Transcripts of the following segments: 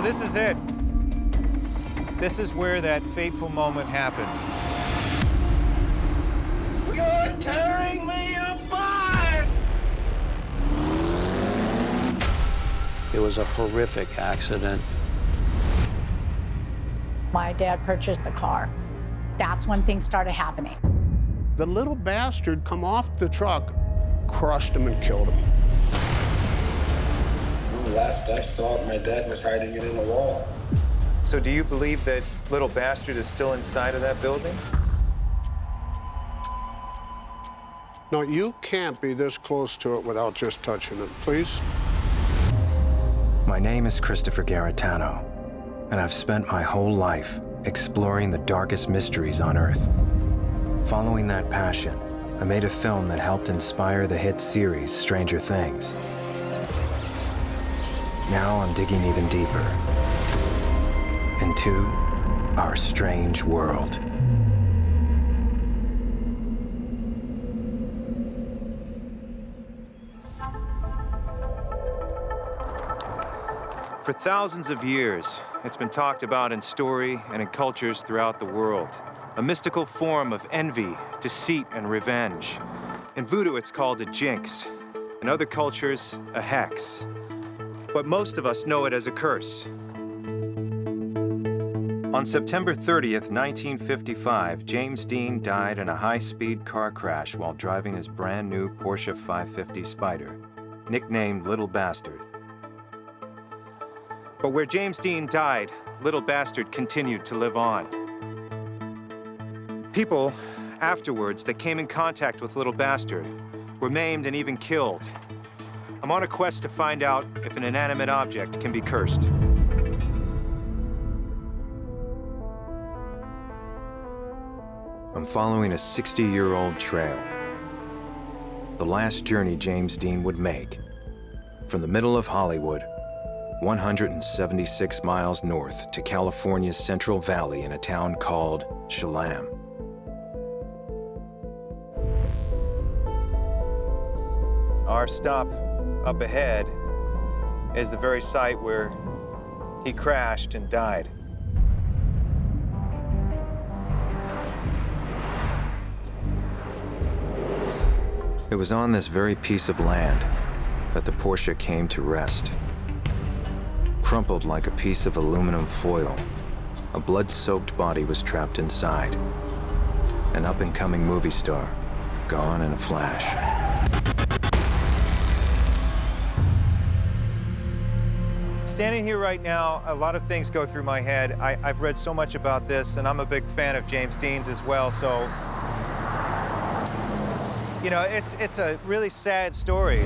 this is it. This is where that fateful moment happened. You're tearing me apart! It was a horrific accident. My dad purchased the car. That's when things started happening. The little bastard come off the truck, crushed him and killed him. The last I saw it, my dad was hiding it in the wall. So do you believe that little bastard is still inside of that building? No, you can't be this close to it without just touching it, please. My name is Christopher Garetano, and I've spent my whole life exploring the darkest mysteries on Earth. Following that passion, I made a film that helped inspire the hit series Stranger Things. Now I'm digging even deeper into our strange world. For thousands of years, it's been talked about in story and in cultures throughout the world. A mystical form of envy, deceit, and revenge. In voodoo, it's called a jinx. In other cultures, a hex. But most of us know it as a curse. On September 30th, 1955, James Dean died in a high-speed car crash while driving his brand new Porsche 550 Spyder, nicknamed Little Bastard. But where James Dean died, Little Bastard continued to live on. People afterwards that came in contact with Little Bastard were maimed and even killed. I'm on a quest to find out if an inanimate object can be cursed. I'm following a 60-year-old trail. The last journey James Dean would make from the middle of Hollywood, 176 miles north to California's Central Valley in a town called Shalem. Our stop up ahead is the very site where he crashed and died. It was on this very piece of land that the Porsche came to rest. Crumpled like a piece of aluminum foil, a blood-soaked body was trapped inside. An up-and-coming movie star, gone in a flash. Standing here right now, a lot of things go through my head. I've read so much about this, and I'm a big fan of James Dean's as well, so... You know, it's a really sad story.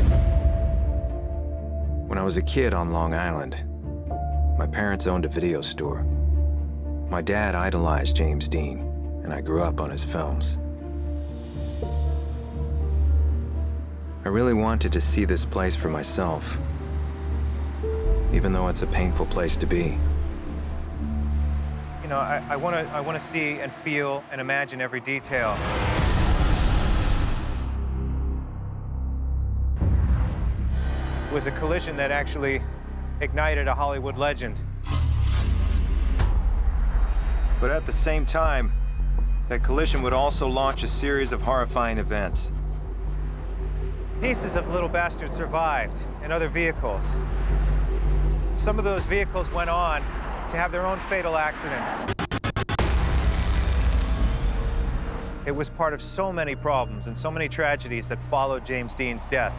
When I was a kid on Long Island, my parents owned a video store. My dad idolized James Dean, and I grew up on his films. I really wanted to see this place for myself, even though it's a painful place to be. You know, I want to see and feel and imagine every detail. It was a collision that actually ignited a Hollywood legend. But at the same time, that collision would also launch a series of horrifying events. Pieces of Little Bastard survived in other vehicles. Some of those vehicles went on to have their own fatal accidents. It was part of so many problems and so many tragedies that followed James Dean's death.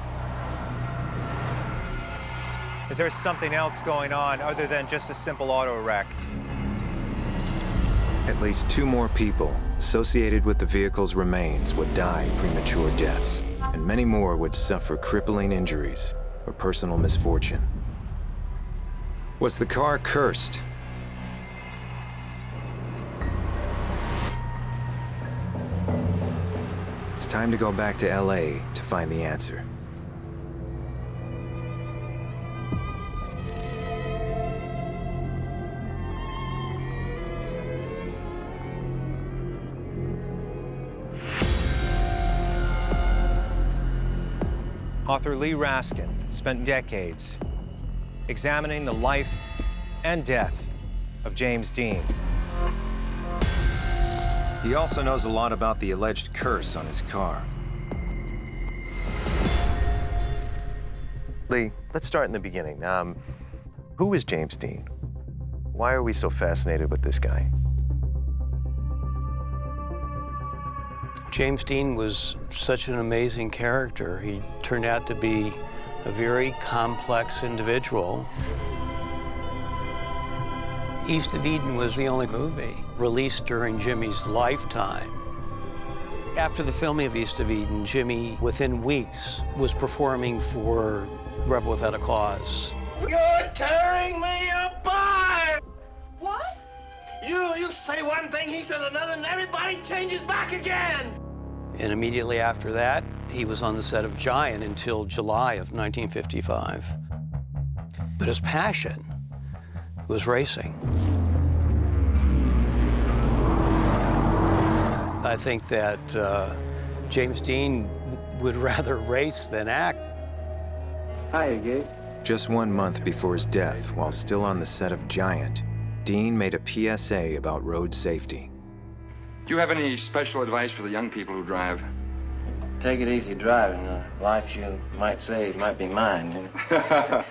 Is there something else going on other than just a simple auto wreck? At least 2 more people associated with the vehicle's remains would die premature deaths, and many more would suffer crippling injuries or personal misfortune. Was the car cursed? It's time to go back to LA to find the answer. Author Lee Raskin spent decades examining the life and death of James Dean. He also knows a lot about the alleged curse on his car. Lee, let's start in the beginning. Who is James Dean? Why are we so fascinated with this guy? James Dean was such an amazing character. He turned out to be a very complex individual. East of Eden was the only movie released during Jimmy's lifetime. After the filming of East of Eden, Jimmy, within weeks, was performing for Rebel Without a Cause. You're tearing me apart! What? You say one thing, he says another, and everybody changes back again! And immediately after that, he was on the set of Giant until July of 1955. But his passion was racing. I think that James Dean would rather race than act. Hi, Gabe. Just 1 month before his death, while still on the set of Giant, Dean made a PSA about road safety. Do you have any special advice for the young people who drive? Take it easy driving. The life you might save might be mine, you know?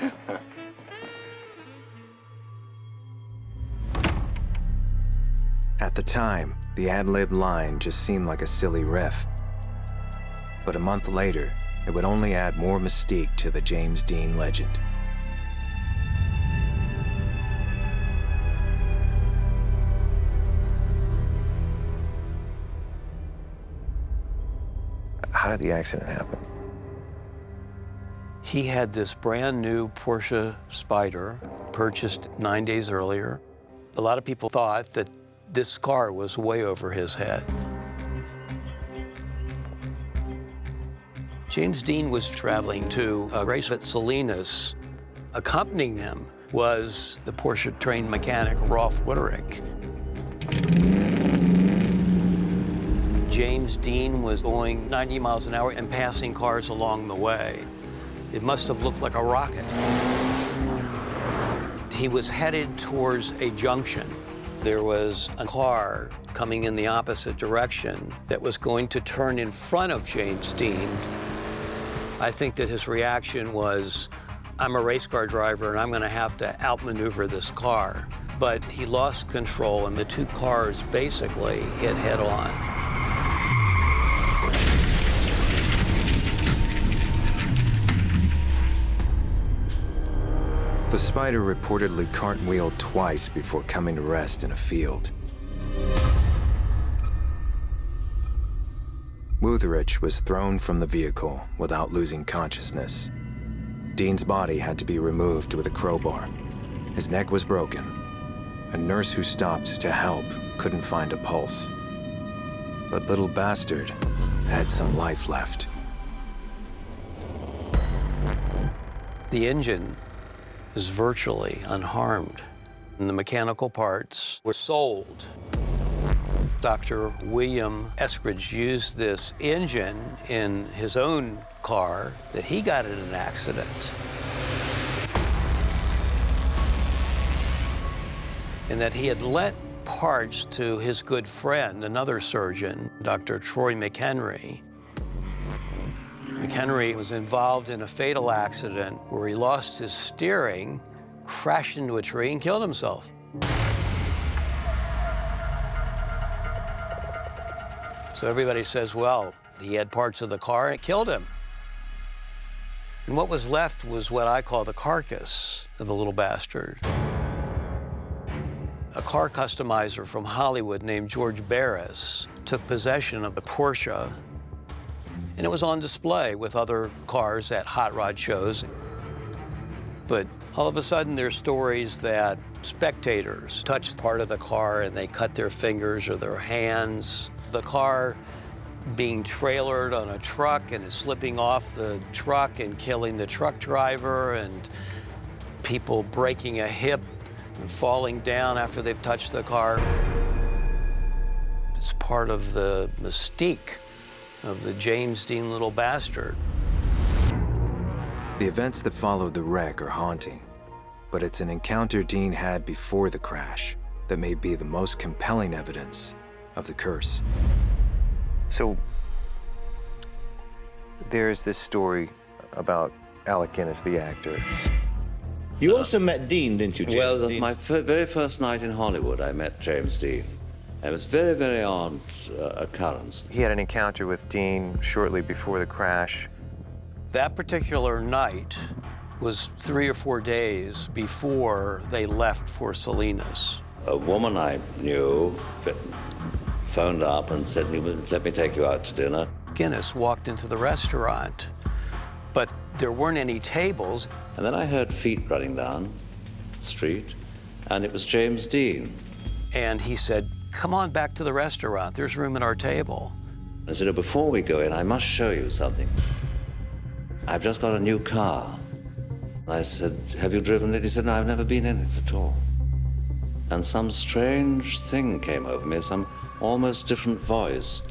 At the time, the ad-lib line just seemed like a silly riff. But a month later, it would only add more mystique to the James Dean legend. How did the accident happen? He had this brand new Porche Spyder, purchased 9 days earlier. A lot of people thought that this car was way over his head. James Dean was traveling to a race at Salinas. Accompanying them was the Porche trained mechanic, Rolf Witterick. James Dean was going 90 miles an hour and passing cars along the way. It must have looked like a rocket. He was headed towards a junction. There was a car coming in the opposite direction that was going to turn in front of James Dean. I think that his reaction was, I'm a race car driver and I'm going to have to outmaneuver this car. But he lost control and the two cars basically hit head on. The Spyder reportedly cartwheeled twice before coming to rest in a field. Witterick was thrown from the vehicle without losing consciousness. Dean's body had to be removed with a crowbar. His neck was broken. A nurse who stopped to help couldn't find a pulse. But little bastard had some life left. The engine is virtually unharmed, and the mechanical parts were sold. Dr. William Eskridge used this engine in his own car that he got in an accident. And that he had lent parts to his good friend, another surgeon, Dr. Troy McHenry. McHenry was involved in a fatal accident where he lost his steering, crashed into a tree, and killed himself. So everybody says, well, he had parts of the car and it killed him. And what was left was what I call the carcass of the little bastard. A car customizer from Hollywood named George Barris took possession of the Porche, and it was on display with other cars at hot rod shows. But all of a sudden, there's stories that spectators touched part of the car and they cut their fingers or their hands. The car being trailered on a truck and is slipping off the truck and killing the truck driver, and people breaking a hip and falling down after they've touched the car. It's part of the mystique of the James Dean little bastard. The events that followed the wreck are haunting. But it's an encounter Dean had before the crash that may be the most compelling evidence of the curse. So, there's this story about Alec Guinness, the actor. You also met Dean, didn't you, James? Well, Dean? my very first night in Hollywood, I met James Dean. It was a very, very odd occurrence. He had an encounter with Dean shortly before the crash. That particular night was 3 or 4 days before they left for Salinas. A woman I knew phoned up and said, let me take you out to dinner. Guinness walked into the restaurant, but there weren't any tables. And then I heard feet running down the street, and it was James Dean. And he said, come on back to the restaurant. There's room at our table. I said, before we go in, I must show you something. I've just got a new car. I said, have you driven it? He said, no, I've never been in it at all. And some strange thing came over me, some almost different voice.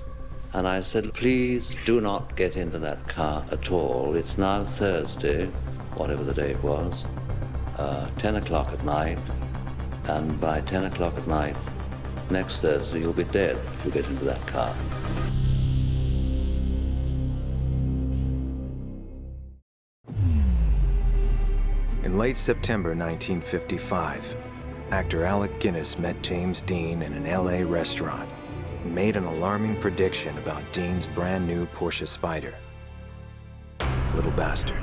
And I said, please do not get into that car at all. It's now Thursday, whatever the day it was, 10 o'clock at night. And by 10 o'clock at night, next Thursday, you'll be dead if you get into that car. In late September 1955, actor Alec Guinness met James Dean in an LA restaurant and made an alarming prediction about Dean's brand new Porche Spyder. Little bastard.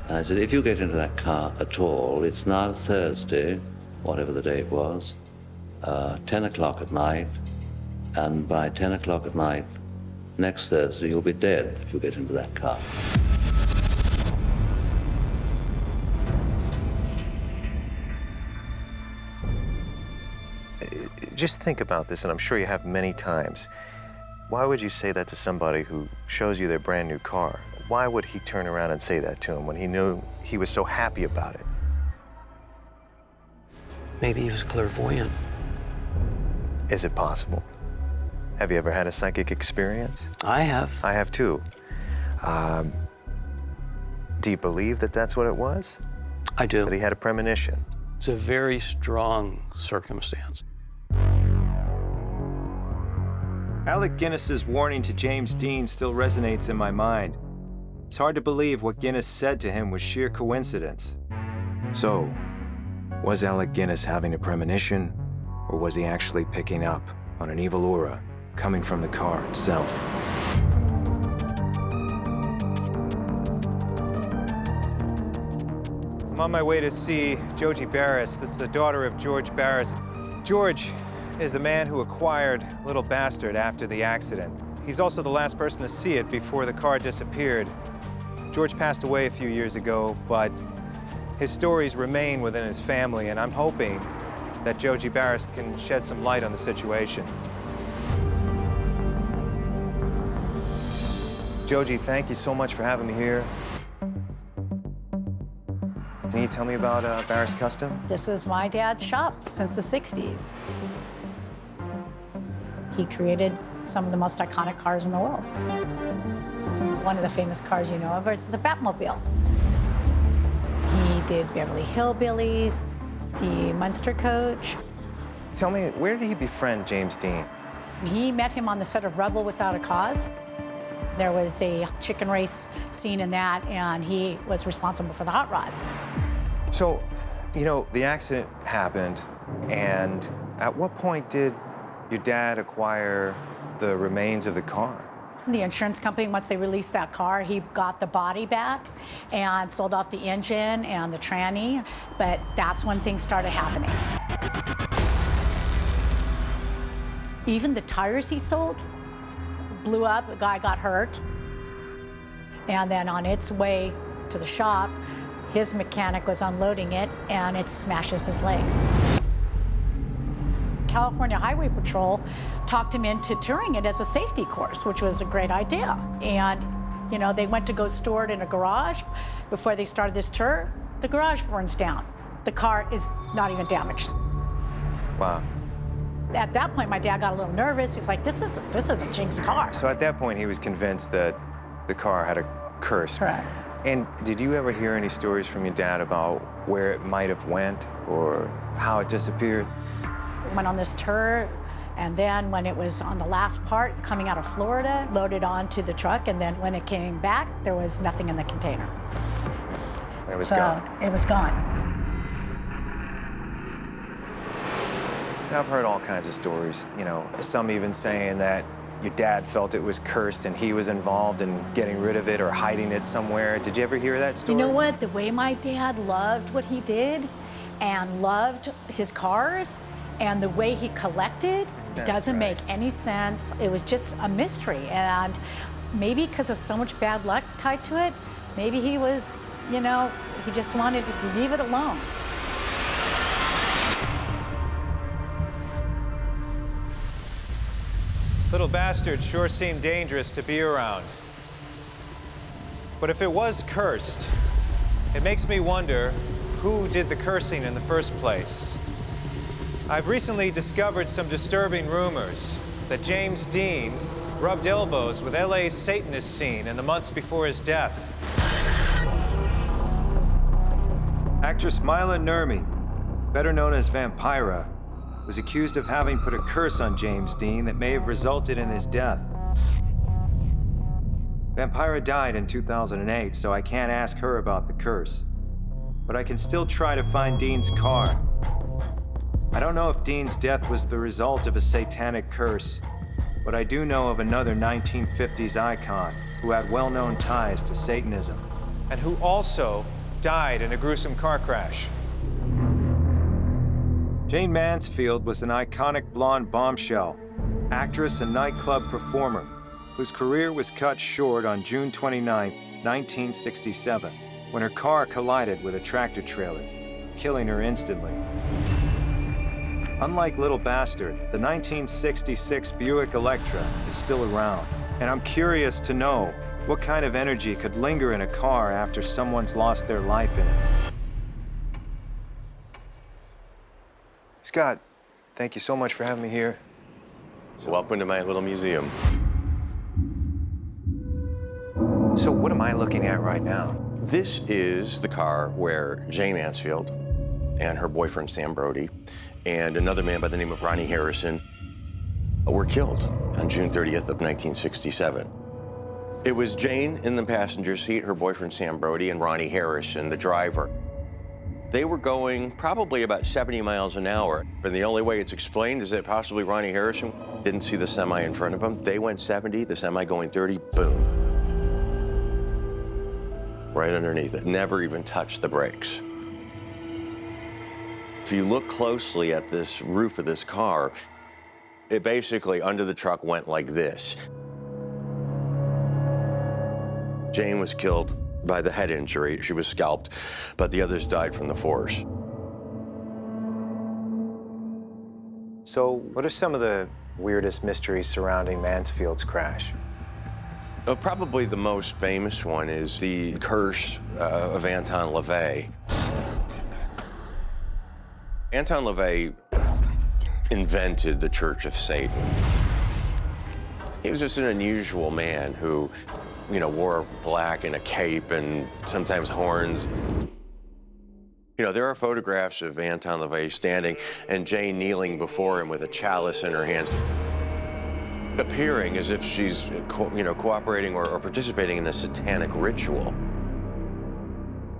And I said, if you get into that car at all, it's now Thursday, whatever the day it was, 10 o'clock at night, and by 10 o'clock at night, next Thursday, you'll be dead if you get into that car. Just think about this, and I'm sure you have many times. Why would you say that to somebody who shows you their brand new car? Why would he turn around and say that to him when he knew he was so happy about it? Maybe he was clairvoyant. Is it possible? Have you ever had a psychic experience? I have. I have too. Do you believe that that's what it was? I do. That he had a premonition? It's a very strong circumstance. Alec Guinness's warning to James Dean still resonates in my mind. It's hard to believe what Guinness said to him was sheer coincidence. So, was Alec Guinness having a premonition, or was he actually picking up on an evil aura coming from the car itself? I'm on my way to see Joji Barris. This is the daughter of George Barris. George is the man who acquired Little Bastard after the accident. He's also the last person to see it before the car disappeared. George passed away a few years ago, but his stories remain within his family, and I'm hoping that Joji Barris can shed some light on the situation. Joji, thank you so much for having me here. Can you tell me about Barris Custom? This is my dad's shop since the 60s. He created some of the most iconic cars in the world. One of the famous cars you know of is the Batmobile. He did Beverly Hillbillies, the Munster Coach. Tell me, where did he befriend James Dean? He met him on the set of Rebel Without a Cause. There was a chicken race scene in that, and he was responsible for the hot rods. So, you know, the accident happened, and at what point did your dad acquire the remains of the car? The insurance company, once they released that car, he got the body back and sold off the engine and the tranny, but that's when things started happening. Even the tires he sold blew up, a guy got hurt, and then on its way to the shop, his mechanic was unloading it and it smashes his legs. California Highway Patrol talked him into touring it as a safety course, which was a great idea. And, you know, they went to go store it in a garage. Before they started this tour, the garage burns down. The car is not even damaged. Wow. At that point, my dad got a little nervous. He's like, this is a jinx car. So at that point, he was convinced that the car had a curse. Correct. And did you ever hear any stories from your dad about where it might have went or how it disappeared? Went on this tour, and then when it was on the last part, coming out of Florida, loaded onto the truck, and then when it came back, there was nothing in the container. And it was gone. It was gone. And I've heard all kinds of stories, you know, some even saying that your dad felt it was cursed and he was involved in getting rid of it or hiding it somewhere. Did you ever hear that story? You know what? The way my dad loved what he did and loved his cars and the way he collected doesn't make any sense. It was just a mystery. And maybe because of so much bad luck tied to it, maybe he was, you know, he just wanted to leave it alone. Little bastard sure seemed dangerous to be around. But if it was cursed, it makes me wonder who did the cursing in the first place. I've recently discovered some disturbing rumors that James Dean rubbed elbows with LA's Satanist scene in the months before his death. Actress Mila Nurmi, better known as Vampira, was accused of having put a curse on James Dean that may have resulted in his death. Vampira died in 2008, so I can't ask her about the curse. But I can still try to find Dean's car. I don't know if Dean's death was the result of a satanic curse, but I do know of another 1950s icon who had well-known ties to Satanism, and who also died in a gruesome car crash. Jane Mansfield was an iconic blonde bombshell, actress and nightclub performer, whose career was cut short on June 29, 1967, when her car collided with a tractor trailer, killing her instantly. Unlike Little Bastard, the 1966 Buick Electra is still around, and I'm curious to know what kind of energy could linger in a car after someone's lost their life in it. Scott, thank you so much for having me here. Welcome to my little museum. So what am I looking at right now? This is the car where Jane Mansfield and her boyfriend Sam Brody and another man by the name of Ronnie Harrison were killed on June 30th of 1967. It was Jane in the passenger seat, her boyfriend Sam Brody, and Ronnie Harrison, the driver. They were going probably about 70 miles an hour, and the only way it's explained is that possibly Ronnie Harrison didn't see the semi in front of him. They went 70, the semi going 30, boom. Right underneath it, never even touched the brakes. If you look closely at this roof of this car, it basically, under the truck, went like this. Jane was killed by the head injury. She was scalped, but the others died from the force. So what are some of the weirdest mysteries surrounding Mansfield's crash? Probably the most famous one is the curse of Anton Levay. Anton Levay invented the Church of Satan. He was just an unusual man who, you know, wore black and a cape and sometimes horns. You know, there are photographs of Anton Levay standing and Jane kneeling before him with a chalice in her hands, appearing as if she's, cooperating or participating in a satanic ritual.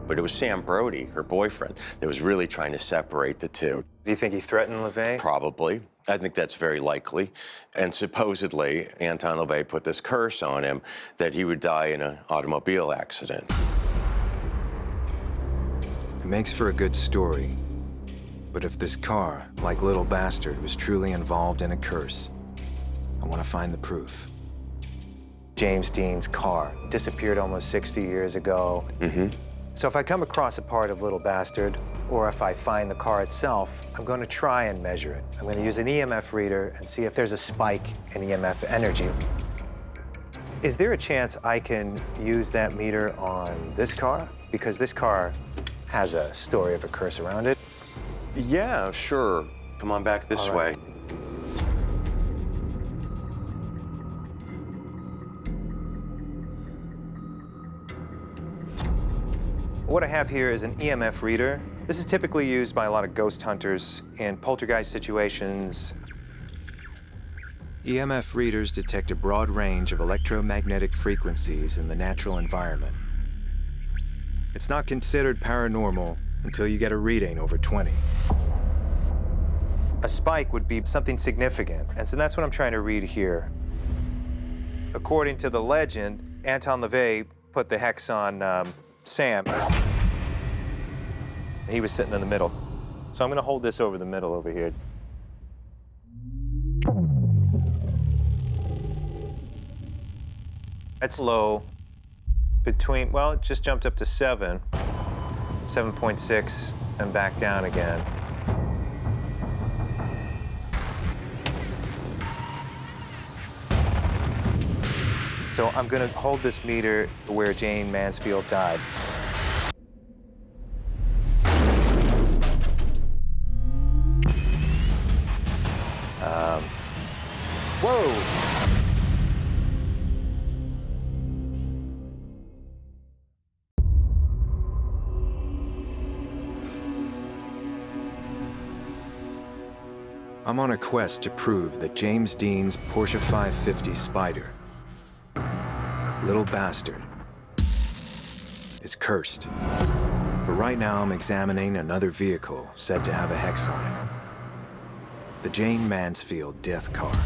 But it was Sam Brody, her boyfriend, that was really trying to separate the two. Do you think he threatened Levay? Probably. I think that's very likely. And supposedly, Anton Levay put this curse on him that he would die in an automobile accident. It makes for a good story. But if this car, like Little Bastard, was truly involved in a curse, I want to find the proof. James Dean's car disappeared almost 60 years ago. Mm-hmm. So if I come across a part of Little Bastard, or if I find the car itself, I'm going to try and measure it. I'm going to use an EMF reader and see if there's a spike in EMF energy. Is there a chance I can use that meter on this car? Because this car has a story of a curse around it. Yeah, sure. Come on back this way. What I have here is an EMF reader. This is typically used by a lot of ghost hunters in poltergeist situations. EMF readers detect a broad range of electromagnetic frequencies in the natural environment. It's not considered paranormal until you get a reading over 20. A spike would be something significant, and so that's what I'm trying to read here. According to the legend, Anton Levay put the hex on Sam. He was sitting in the middle. So I'm gonna hold this over the middle over here. That's low. Between, well, it just jumped up to 7, 7.6, and back down again. So I'm gonna hold this meter where Jane Mansfield died. Whoa! I'm on a quest to prove that James Dean's Porsche 550 Spyder, little bastard, is cursed. But right now I'm examining another vehicle said to have a hex on it. The Jane Mansfield death car.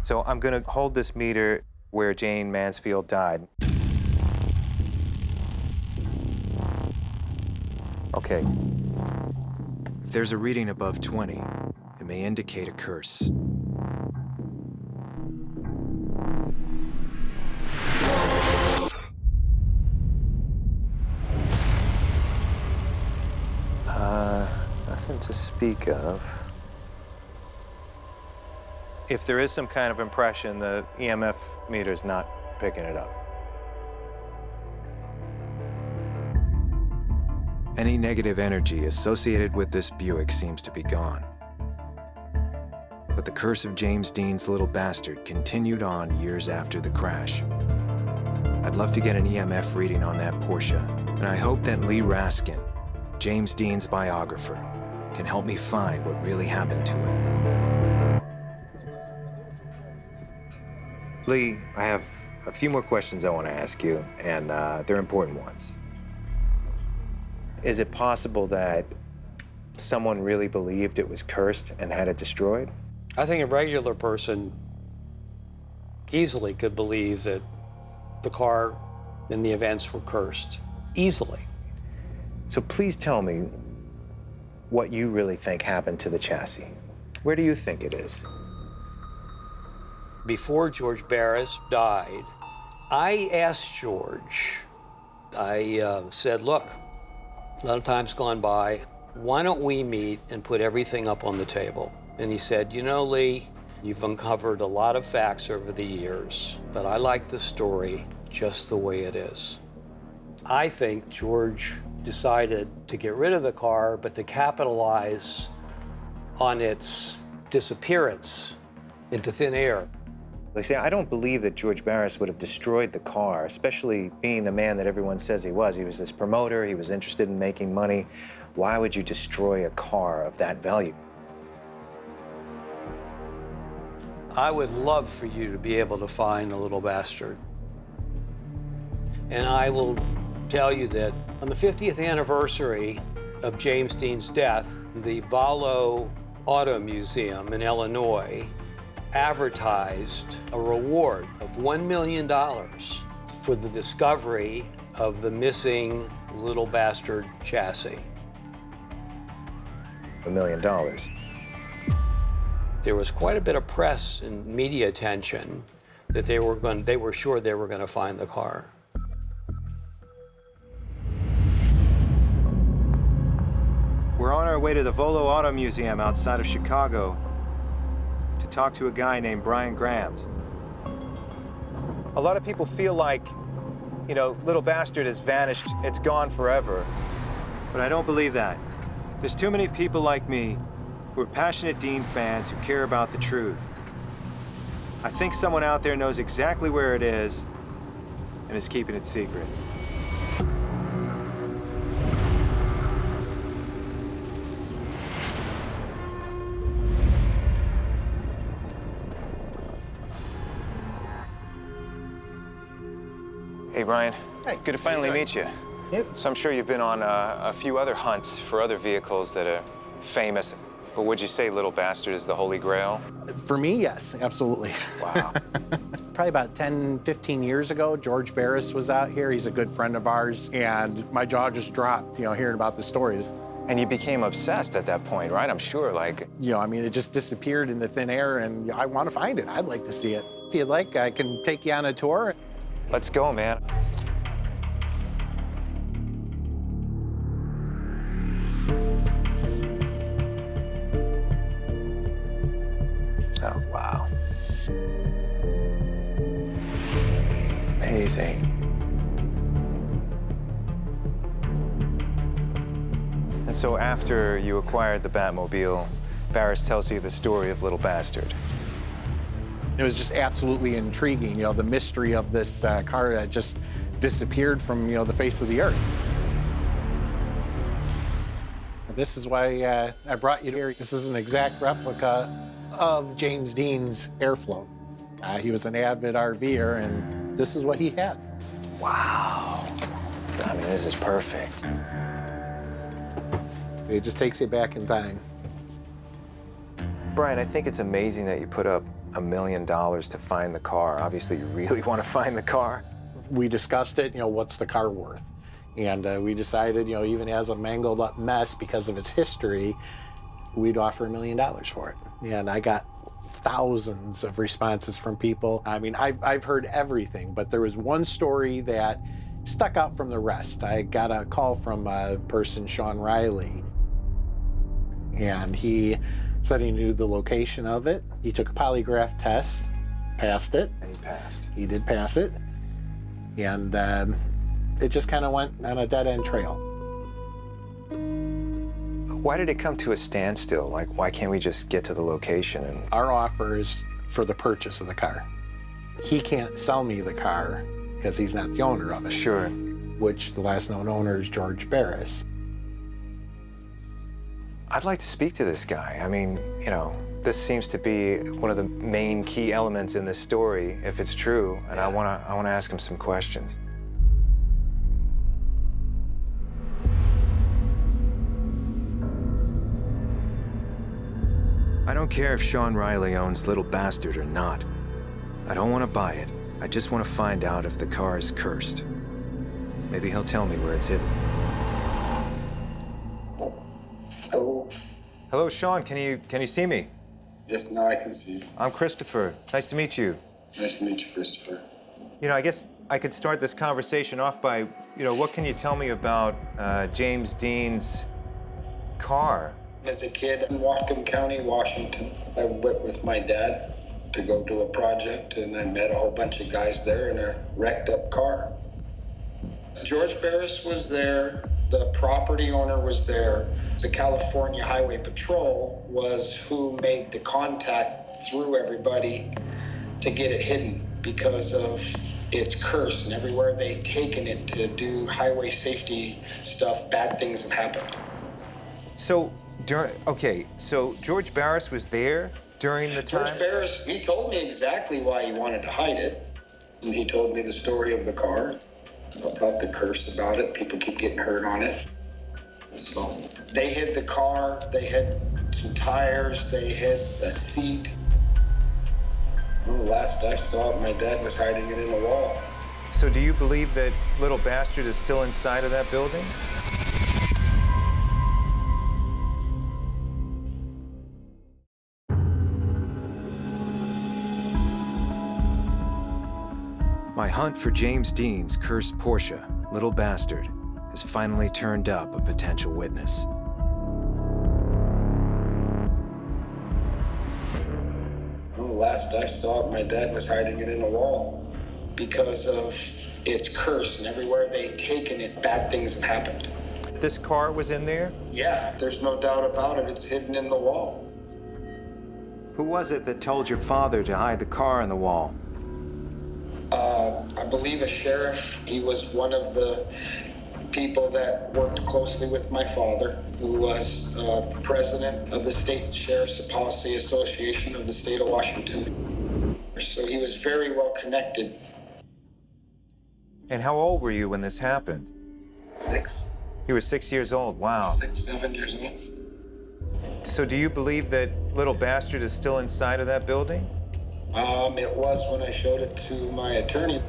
So I'm gonna hold this meter where Jane Mansfield died. Okay. If there's a reading above 20, it may indicate a curse. Nothing to speak of. If there is some kind of impression, the EMF meter's not picking it up. Any negative energy associated with this Buick seems to be gone. But the curse of James Dean's little bastard continued on years after the crash. I'd love to get an EMF reading on that Porsche, and I hope that Lee Raskin, James Dean's biographer, can help me find what really happened to it. Lee, I have a few more questions I want to ask you, and they're important ones. Is it possible that someone really believed it was cursed and had it destroyed? I think a regular person easily could believe that the car and the events were cursed. Easily. So please tell me what you really think happened to the chassis. Where do you think it is? Before George Barris died, I asked George, I said, look, a lot of time's gone by, why don't we meet and put everything up on the table? And he said, you know, Lee, you've uncovered a lot of facts over the years, but I like the story just the way it is. I think George decided to get rid of the car, but to capitalize on its disappearance into thin air. They say, I don't believe that George Barris would have destroyed the car, especially being the man that everyone says he was. He was this promoter, he was interested in making money. Why would you destroy a car of that value? I would love for you to be able to find the little bastard. And I will tell you that on the 50th anniversary of James Dean's death, the Valo Auto Museum in Illinois advertised a reward of $1 million for the discovery of the missing little bastard chassis. $1 million. There was quite a bit of press and media attention that they were sure they were going to find the car. We're on our way to the Valo Auto Museum outside of Chicago to talk to a guy named Brian Grams. A lot of people feel like, you know, little bastard has vanished, it's gone forever. But I don't believe that. There's too many people like me who are passionate Dean fans who care about the truth. I think someone out there knows exactly where it is, and and is keeping it secret. Hey, Brian. Hey. Good to finally meet you. Yep. So I'm sure you've been on a few other hunts for other vehicles that are famous, but would you say Little Bastard is the Holy Grail? For me, yes, absolutely. Wow. Probably about 10, 15 years ago, George Barris was out here. He's a good friend of ours, and my jaw just dropped, hearing about the stories. And you became obsessed at that point, right? I'm sure, like... I mean, it just disappeared into thin air, and I want to find it. I'd like to see it. If you'd like, I can take you on a tour. Let's go, man. Oh, wow. Amazing. And so after you acquired the Batmobile, Barris tells you the story of Little Bastard. It was just absolutely intriguing, the mystery of this car that just disappeared from, the face of the earth. This is why I brought you here. This is an exact replica of James Dean's Airfloat. He was an avid RVer, and this is what he had. Wow. I mean, this is perfect. It just takes you back in time. Brian, I think it's amazing that you put up $1 million to find the car. Obviously, you really want to find the car. We discussed it, what's the car worth? And we decided, even as a mangled up mess because of its history, we'd offer $1 million for it. And I got thousands of responses from people. I mean, I've heard everything, but there was one story that stuck out from the rest. I got a call from a person, Sean Riley, and he said he knew the location of it. He took a polygraph test, passed it. And he passed. He did pass it. And it just kind of went on a dead-end trail. Why did it come to a standstill? Like, why can't we just get to the location and... Our offer is for the purchase of the car. He can't sell me the car because he's not the owner of it. Sure. Which the last known owner is George Barris. I'd like to speak to this guy. I mean, this seems to be one of the main key elements in this story, if it's true, and I want to ask him some questions. I don't care if Sean Riley owns Little Bastard or not. I don't want to buy it. I just want to find out if the car is cursed. Maybe he'll tell me where it's hidden. Hello? Hello, Sean. Can you see me? Yes, now I can see you. I'm Christopher. Nice to meet you. Nice to meet you, Christopher. I guess I could start this conversation off by, what can you tell me about James Dean's car? As a kid in Whatcom County, Washington, I went with my dad to go to a project, and I met a whole bunch of guys there in a wrecked up car. George Barris was there, the property owner was there, the California Highway Patrol was who made the contact through everybody to get it hidden because of its curse, and everywhere they'd taken it to do highway safety stuff, bad things have happened. So George Barris was there during the time? George Barris, he told me exactly why he wanted to hide it. And he told me the story of the car, about the curse about it. People keep getting hurt on it. So they hid the car, they hid some tires, they hid the seat. Well, the last I saw it, my dad was hiding it in the wall. So do you believe that Little Bastard is still inside of that building? My hunt for James Dean's cursed Porche, Little Bastard, has finally turned up a potential witness. Well, the last I saw it, my dad was hiding it in the wall because of its curse, and everywhere they'd taken it, bad things have happened. This car was in there? Yeah, there's no doubt about it. It's hidden in the wall. Who was it that told your father to hide the car in the wall? I believe a sheriff. He was one of the people that worked closely with my father, who was the president of the State Sheriff's Policy Association of the state of Washington. So he was very well connected. And how old were you when this happened? 6. You were 6 years old, wow. 6, 7 years old. So do you believe that little bastard is still inside of that building? It was when I showed it to my attorney.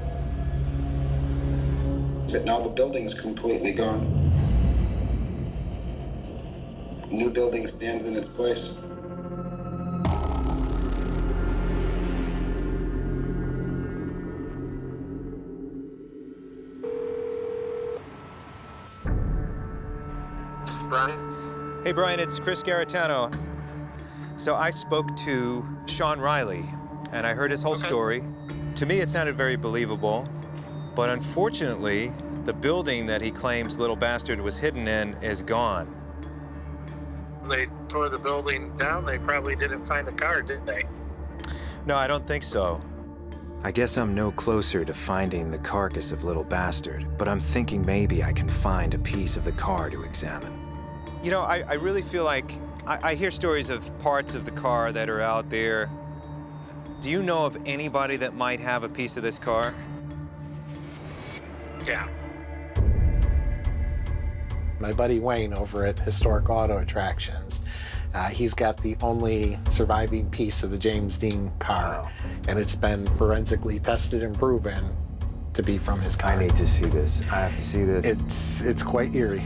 But now the building's completely gone. New building stands in its place. Brian? Hey, Brian, it's Chris Garetano. So I spoke to Sean Riley, and I heard his whole story. To me, it sounded very believable, but unfortunately, the building that he claims little bastard was hidden in is gone. They tore the building down. They probably didn't find the car, did they? No, I don't think so. I guess I'm no closer to finding the carcass of little bastard, but I'm thinking maybe I can find a piece of the car to examine. You know, I really feel like I hear stories of parts of the car that are out there. Do you know of anybody that might have a piece of this car? Yeah. My buddy Wayne over at Historic Auto Attractions, he's got the only surviving piece of the James Dean car, and it's been forensically tested and proven to be from his car. I need to see this. I have to see this. It's quite eerie.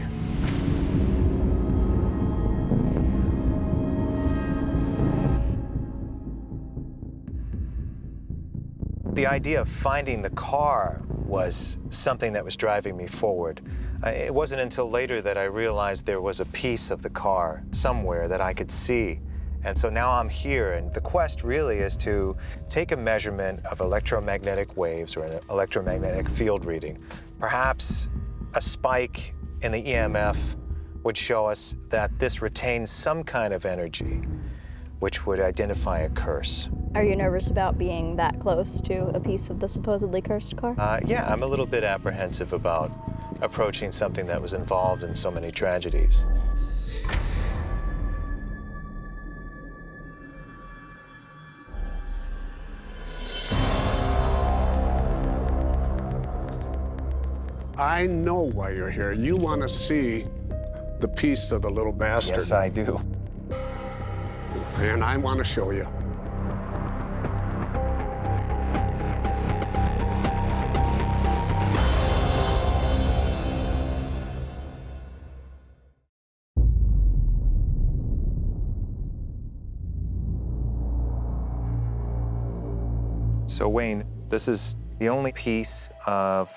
The idea of finding the car was something that was driving me forward. It wasn't until later that I realized there was a piece of the car somewhere that I could see. And so now I'm here, and the quest really is to take a measurement of electromagnetic waves or an electromagnetic field reading. Perhaps a spike in the EMF would show us that this retains some kind of energy, which would identify a curse. Are you nervous about being that close to a piece of the supposedly cursed car? Yeah, I'm a little bit apprehensive about approaching something that was involved in so many tragedies. I know why you're here. You want to see the piece of the little bastard. Yes, I do. And I want to show you. So Wayne, this is the only piece of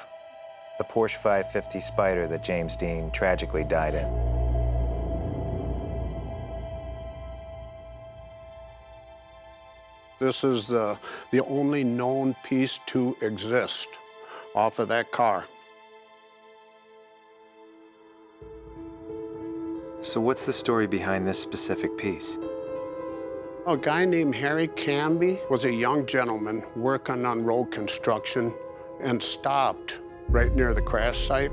the Porsche 550 Spyder that James Dean tragically died in. This is the only known piece to exist off of that car. So what's the story behind this specific piece? A guy named Harry Canby was a young gentleman working on road construction and stopped right near the crash site.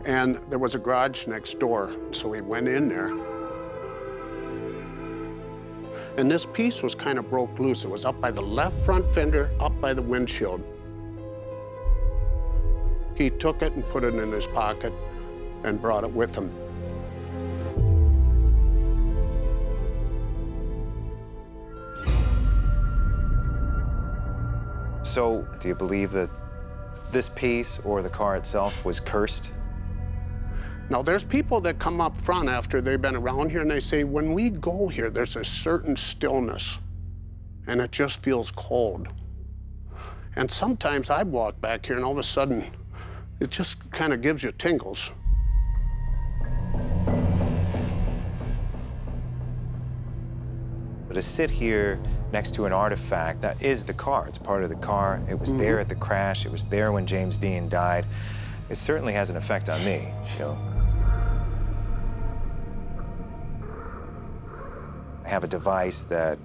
And there was a garage next door, so he went in there. And this piece was kind of broke loose. It was up by the left front fender, up by the windshield. He took it and put it in his pocket and brought it with him. So, do you believe that this piece or the car itself was cursed? Now, there's people that come up front after they've been around here and they say, when we go here, there's a certain stillness and it just feels cold. And sometimes I walk back here and all of a sudden, it just kind of gives you tingles. But to sit here next to an artifact that is the car, it's part of the car, it was there at the crash, it was there when James Dean died, it certainly has an effect on me, you know. I have a device that,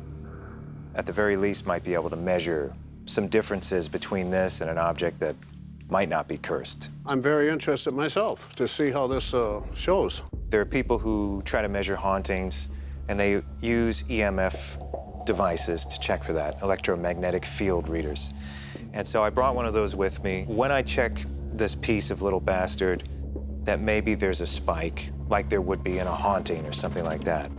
at the very least, might be able to measure some differences between this and an object that might not be cursed. I'm very interested myself to see how this shows. There are people who try to measure hauntings, and they use EMF devices to check for that, electromagnetic field readers. And so I brought one of those with me. When I check this piece of little bastard, that maybe there's a spike, like there would be in a haunting or something like that.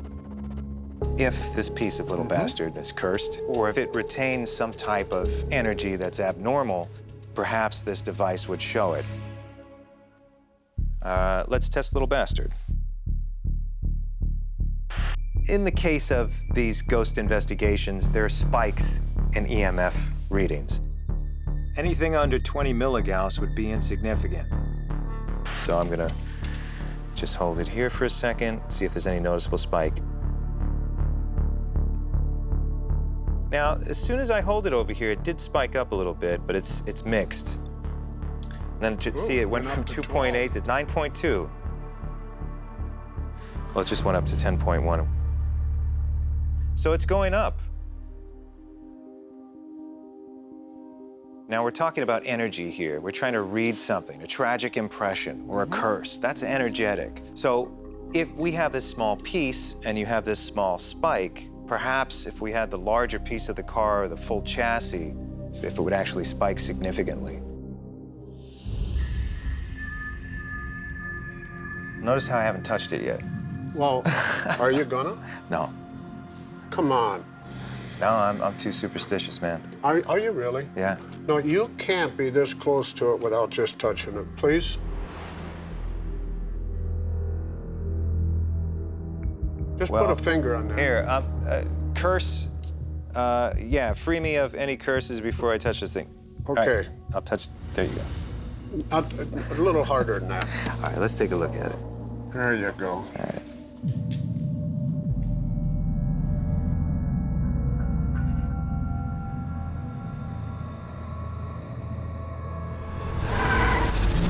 If this piece of little bastard is cursed, or if it retains some type of energy that's abnormal, perhaps this device would show it. Let's test little bastard. In the case of these ghost investigations, there are spikes in EMF readings. Anything under 20 milligauss would be insignificant. So I'm gonna just hold it here for a second, see if there's any noticeable spike. Now, as soon as I hold it over here, it did spike up a little bit, but it's mixed. And then see, it went from 2.8 to 9.2. Well, it just went up to 10.1. So it's going up. Now, we're talking about energy here. We're trying to read something, a tragic impression or a curse. That's energetic. So if we have this small piece and you have this small spike, perhaps if we had the larger piece of the car or the full chassis, if it would actually spike significantly. Notice how I haven't touched it yet. Well, are you gonna? No. Come on. No, I'm too superstitious, man. Are you really? Yeah. No, you can't be this close to it without just touching it, please. Just put a finger on there. Here, curse. Yeah, free me of any curses before I touch this thing. Okay. All right, I'll touch. There you go. A little harder than that. All right, let's take a look at it. There you go. All right.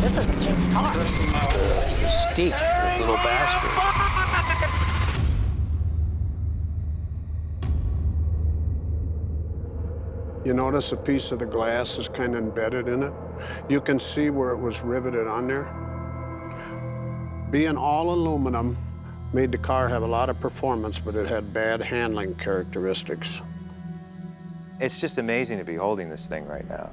This is a Jinx car. Steep, little bastard. You notice a piece of the glass is kind of embedded in it? You can see where it was riveted on there. Being all aluminum made the car have a lot of performance, but it had bad handling characteristics. It's just amazing to be holding this thing right now.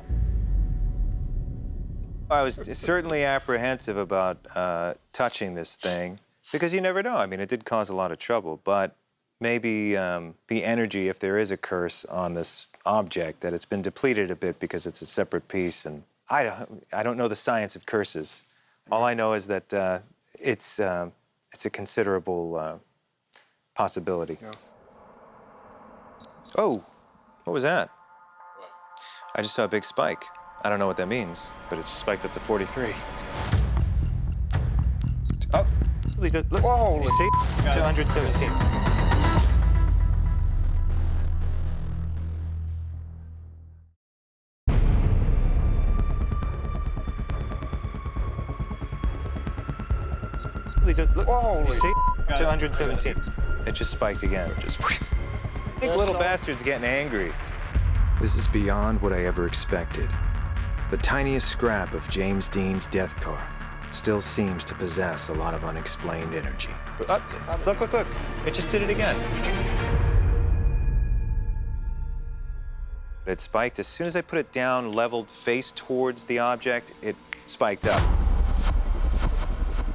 I was certainly apprehensive about touching this thing because you never know. I mean, it did cause a lot of trouble, but maybe the energy, if there is a curse on this object, that it's been depleted a bit because it's a separate piece. And I don't know the science of curses. All I know is that it's a considerable possibility. Yeah. Oh, what was that? What? I just saw a big spike. I don't know what that means, but it just spiked up to 43. Oh, look, whoa, you see? 217. Look, whoa, you see? 217. It just spiked again. I think little bastard's getting angry. This is beyond what I ever expected. The tiniest scrap of James Dean's death car still seems to possess a lot of unexplained energy. Look. It just did it again. It spiked. As soon as I put it down, leveled face towards the object, it spiked up.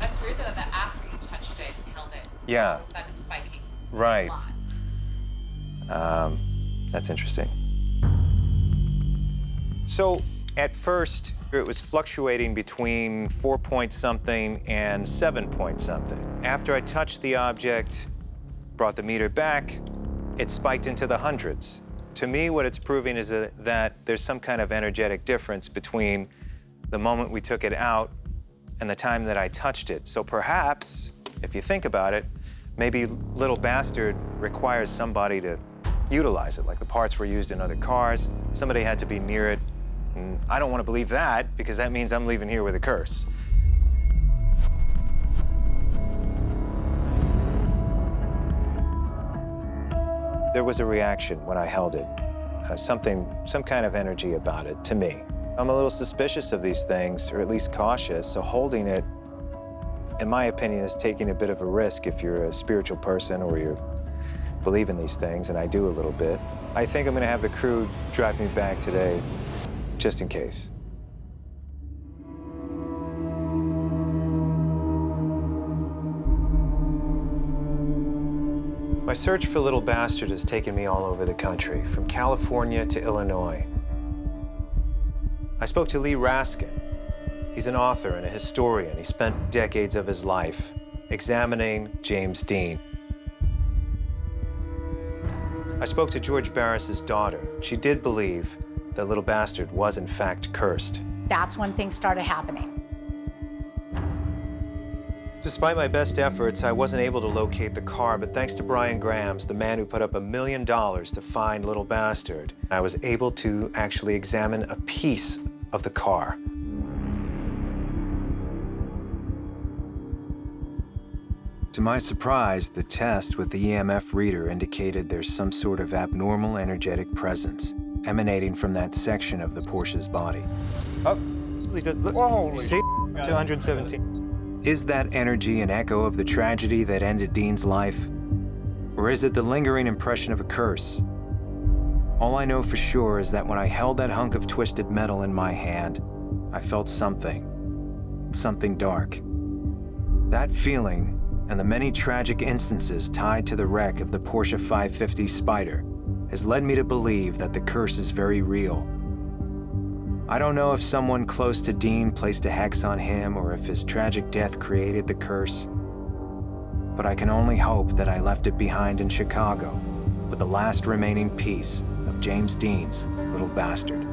That's weird, though, that after you touched it and held it, yeah, all of a sudden it's spiking. Right. A lot. That's interesting. So, at first, it was fluctuating between 4-point-something and 7-point-something. After I touched the object, brought the meter back, it spiked into the hundreds. To me, what it's proving is that there's some kind of energetic difference between the moment we took it out and the time that I touched it. So perhaps, if you think about it, maybe little bastard requires somebody to utilize it, like the parts were used in other cars. Somebody had to be near it. And I don't want to believe that, because that means I'm leaving here with a curse. There was a reaction when I held it. some kind of energy about it, to me. I'm a little suspicious of these things, or at least cautious, so holding it, in my opinion, is taking a bit of a risk if you're a spiritual person or you believe in these things, and I do a little bit. I think I'm gonna have the crew drive me back today, just in case. My search for Little Bastard has taken me all over the country, from California to Illinois. I spoke to Lee Raskin. He's an author and a historian. He spent decades of his life examining James Dean. I spoke to George Barris's daughter. She did believe that Little Bastard was in fact cursed. That's when things started happening. Despite my best efforts, I wasn't able to locate the car, but thanks to Brian Grams, the man who put up $1 million to find Little Bastard, I was able to actually examine a piece of the car. To my surprise, the test with the EMF reader indicated there's some sort of abnormal energetic presence emanating from that section of the Porsche's body. Oh, look, Holy see? 217. Is that energy an echo of the tragedy that ended Dean's life? Or is it the lingering impression of a curse? All I know for sure is that when I held that hunk of twisted metal in my hand, I felt something dark. That feeling, and the many tragic instances tied to the wreck of the Porsche 550 Spyder, has led me to believe that the curse is very real. I don't know if someone close to Dean placed a hex on him or if his tragic death created the curse, but I can only hope that I left it behind in Chicago with the last remaining piece of James Dean's Little Bastard.